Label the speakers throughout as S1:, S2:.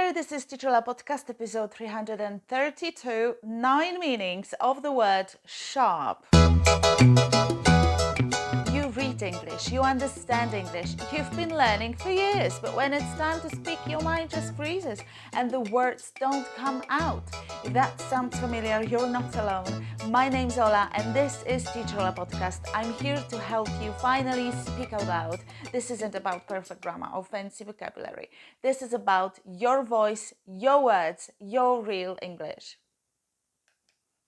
S1: there, this is Teacher Podcast episode 332, 9 meanings of the word sharp. You read English, you understand English, you've been learning for years, but when it's time to speak, your mind just freezes and the words don't come out. If that sounds familiar, you're not alone. My name's Ola and this is Teacher Podcast. I'm here to help you finally speak out loud. This isn't about perfect grammar or fancy vocabulary. This is about your voice, your words, your real English.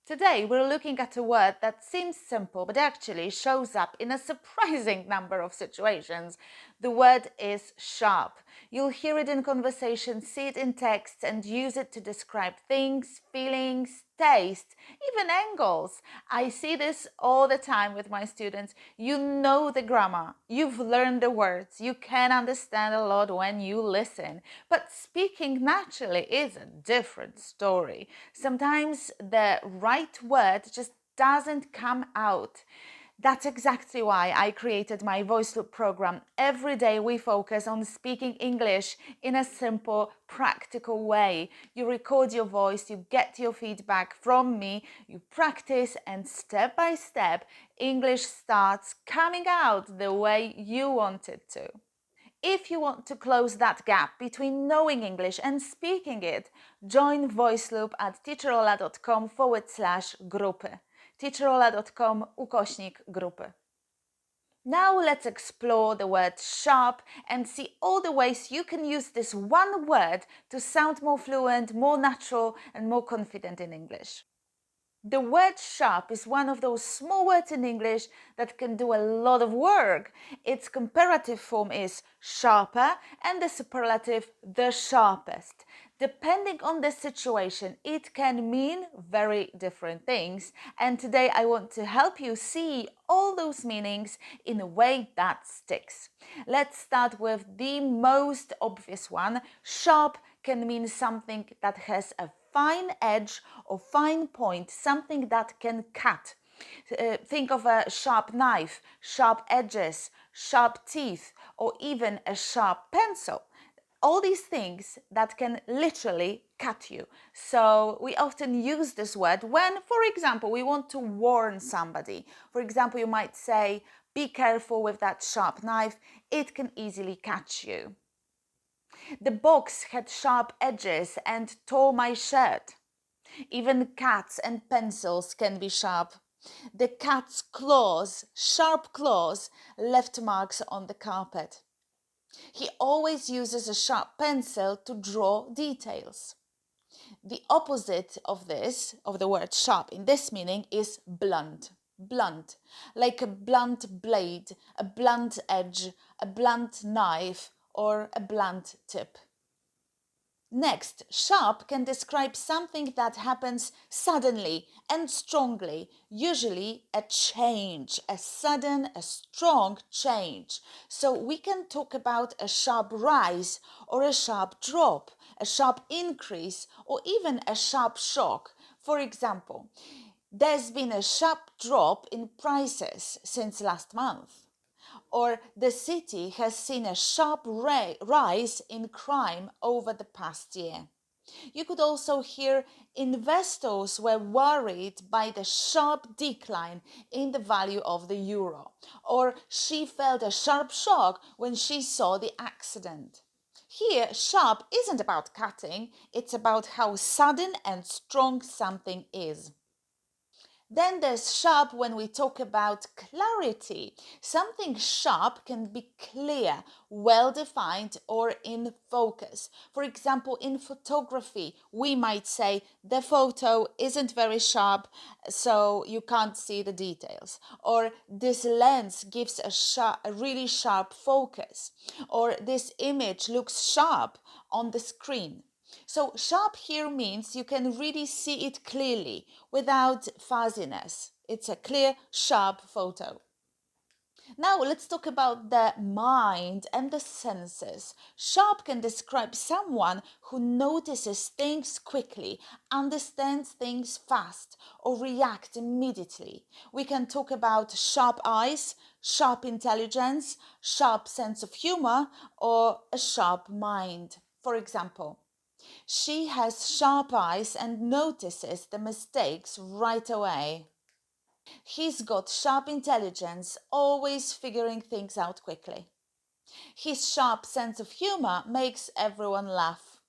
S1: Today, we're looking at a word that seems simple, but actually shows up in a surprising number of situations. The word is sharp. You'll hear it in conversation, see it in text, and use it to describe things, feelings, taste, even angles. I see this all the time with my students. You know the grammar, you've learned the words, you can understand a lot when you listen. But speaking naturally is a different story. Sometimes the right word just doesn't come out. That's exactly why I created my Voice Loop program. Every day we focus on speaking English in a simple, practical way. You record your voice, you get your feedback from me, you practice, and step by step, English starts coming out the way you want it to. If you want to close that gap between knowing English and speaking it, join Voice Loop at teacherola.com/grupy. teacherola.com/grupy. Now let's explore the word sharp and see all the ways you can use this one word to sound more fluent, more natural, and more confident in English. The word sharp is one of those small words in English that can do a lot of work. Its comparative form is sharper and the superlative the sharpest. Depending on the situation, it can mean very different things. And today I want to help you see all those meanings in a way that sticks. Let's start with the most obvious one. Sharp can mean something that has a fine edge or fine point, something that can cut. Think of a sharp knife, sharp edges, sharp teeth, or even a sharp pencil. All these things that can literally cut you. So we often use this word when, for example, we want to warn somebody. For example, you might say, be careful with that sharp knife, it can easily cut you. The box had sharp edges and tore my shirt. Even cats and pencils can be sharp. The cat's claws, sharp claws, left marks on the carpet. He always uses a sharp pencil to draw details. The opposite of this, of the word sharp in this meaning, is blunt. Blunt, like a blunt blade, a blunt edge, a blunt knife, or a blunt tip. Next, sharp can describe something that happens suddenly and strongly, usually a change, a sudden, a strong change. So we can talk about a sharp rise or a sharp drop, a sharp increase, or even a sharp shock. For example, there's been a sharp drop in prices since last month. Or the city has seen a sharp rise in crime over the past year. You could also hear investors were worried by the sharp decline in the value of the euro. Or she felt a sharp shock when she saw the accident. Here, sharp isn't about cutting, it's about how sudden and strong something is. Then there's sharp when we talk about clarity. Something sharp can be clear, well-defined, or in focus. For example, in photography, we might say the photo isn't very sharp, so you can't see the details. Or this lens gives a really sharp focus. Or this image looks sharp on the screen. So sharp here means you can really see it clearly without fuzziness. It's a clear, sharp photo. Now let's talk about the mind and the senses. Sharp can describe someone who notices things quickly, understands things fast, or reacts immediately. We can talk about sharp eyes, sharp intelligence, sharp sense of humor, or a sharp mind. For example, She has sharp eyes and notices the mistakes right away. He's got sharp intelligence, always figuring things out quickly. His sharp sense of humor makes everyone laugh.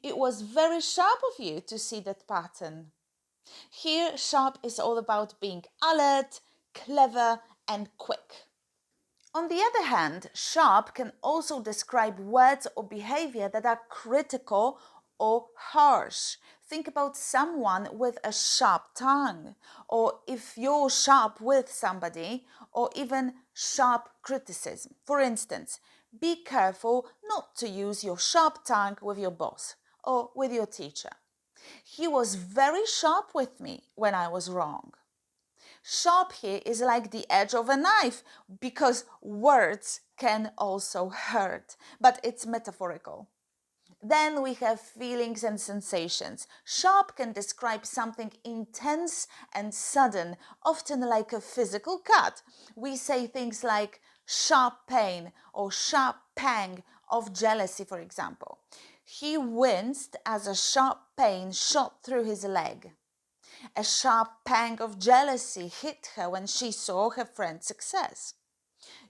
S1: It was very sharp of you to see that pattern. Here, sharp is all about being alert, clever, and quick. On the other hand, sharp can also describe words or behavior that are critical or harsh. Think about someone with a sharp tongue, or if you're sharp with somebody, or even sharp criticism. For instance, be careful not to use your sharp tongue with your boss or with your teacher. He was very sharp with me when I was wrong. Sharp here is like the edge of a knife because words can also hurt, but it's metaphorical. Then we have feelings and sensations. Sharp can describe something intense and sudden, often like a physical cut. We say things like sharp pain or sharp pang of jealousy, for example. He winced as a sharp pain shot through his leg. A sharp pang of jealousy hit her when she saw her friend's success.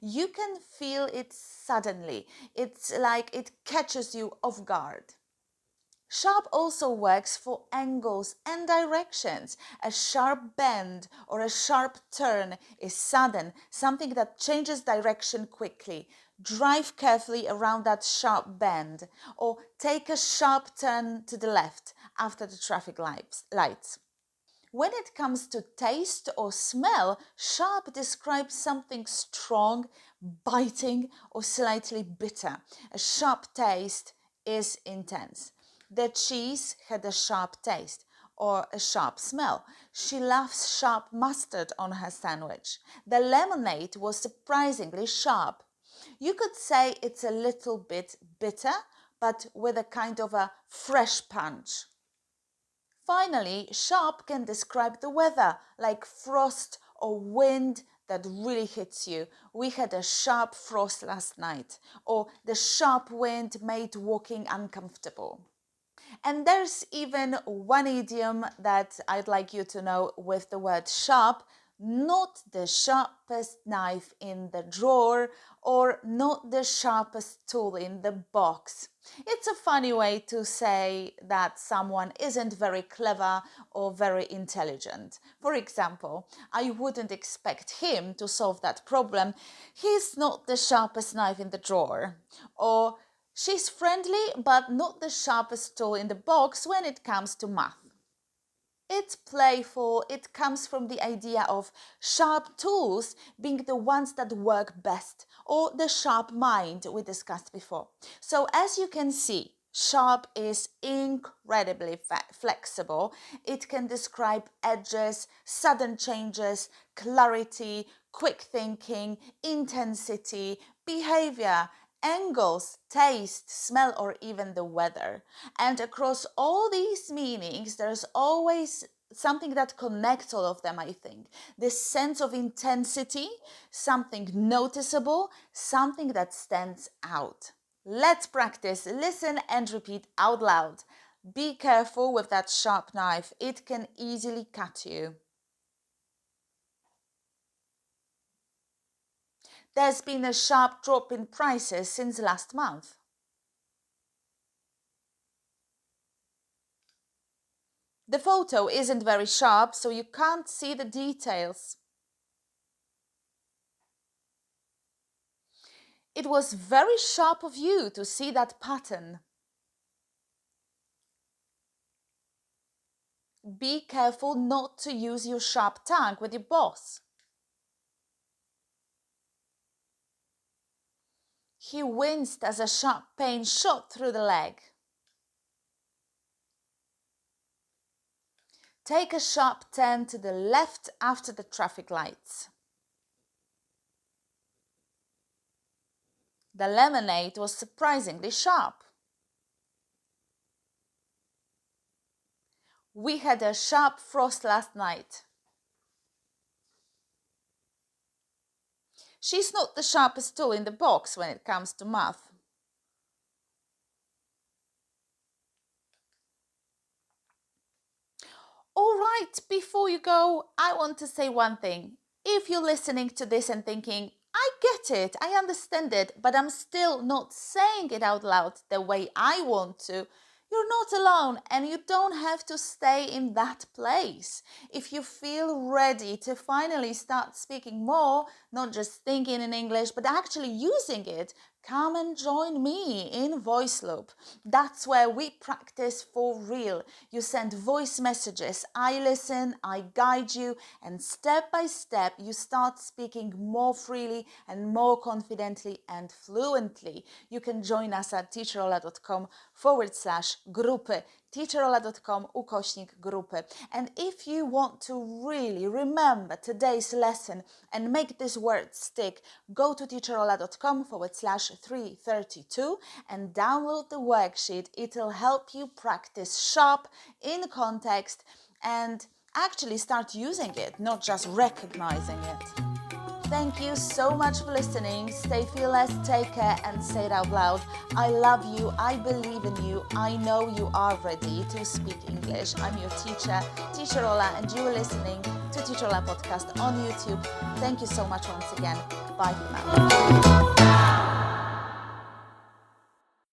S1: You can feel it suddenly. It's like it catches you off guard. Sharp also works for angles and directions. A sharp bend or a sharp turn is sudden, something that changes direction quickly. Drive carefully around that sharp bend, or take a sharp turn to the left after the traffic lights. When it comes to taste or smell, sharp describes something strong, biting, or slightly bitter. A sharp taste is intense. The cheese had a sharp taste or a sharp smell. She loves sharp mustard on her sandwich. The lemonade was surprisingly sharp. You could say it's a little bit bitter, but with a kind of a fresh punch. Finally, sharp can describe the weather, like frost or wind that really hits you. We had a sharp frost last night, or the sharp wind made walking uncomfortable. And there's even one idiom that I'd like you to know with the word sharp: not the sharpest knife in the drawer, or not the sharpest tool in the box. It's a funny way to say that someone isn't very clever or very intelligent. For example, I wouldn't expect him to solve that problem. He's not the sharpest knife in the drawer. Or she's friendly, but not the sharpest tool in the box when it comes to math. It's playful. It comes from the idea of sharp tools being the ones that work best, or the sharp mind we discussed before. So as you can see, sharp is incredibly flexible. It can describe edges, sudden changes, clarity, quick thinking, intensity, behavior, angles, taste, smell, or even the weather. And across all these meanings, there's always something that connects all of them, I think. This sense of intensity, something noticeable, something that stands out. Let's practice. Listen and repeat out loud. Be careful with that sharp knife. It can easily cut you. There's been a sharp drop in prices since last month. The photo isn't very sharp, so you can't see the details. It was very sharp of you to see that pattern. Be careful not to use your sharp tongue with your boss. He winced as a sharp pain shot through the leg. Take a sharp turn to the left after the traffic lights. The lemonade was surprisingly sharp. We had a sharp frost last night. She's not the sharpest tool in the box when it comes to math. Right, before you go, I want to say one thing. If you're listening to this and thinking, I get it, I understand it, but I'm still not saying it out loud the way I want to, you're not alone and you don't have to stay in that place. If you feel ready to finally start speaking more, not just thinking in English, but actually using it, come and join me in Voice Loop. That's where we practice for real. You send voice messages, I listen, I guide you, and step by step you start speaking more freely and more confidently and fluently. You can join us at teacherola.com/grupy. teacherola.com/grupy. And if you want to really remember today's lesson and make this word stick, go to teacherola.com/332 and download the worksheet. It'll help you practice sharp in context and actually start using it, not just recognizing it. Thank you so much for listening. Stay fearless, take care, and say it out loud. I love you. I believe in you. I know you are ready to speak English. I'm your teacher, Teacher Ola, and you are listening to Teacher Ola podcast on YouTube. Thank you so much once again. Bye for now.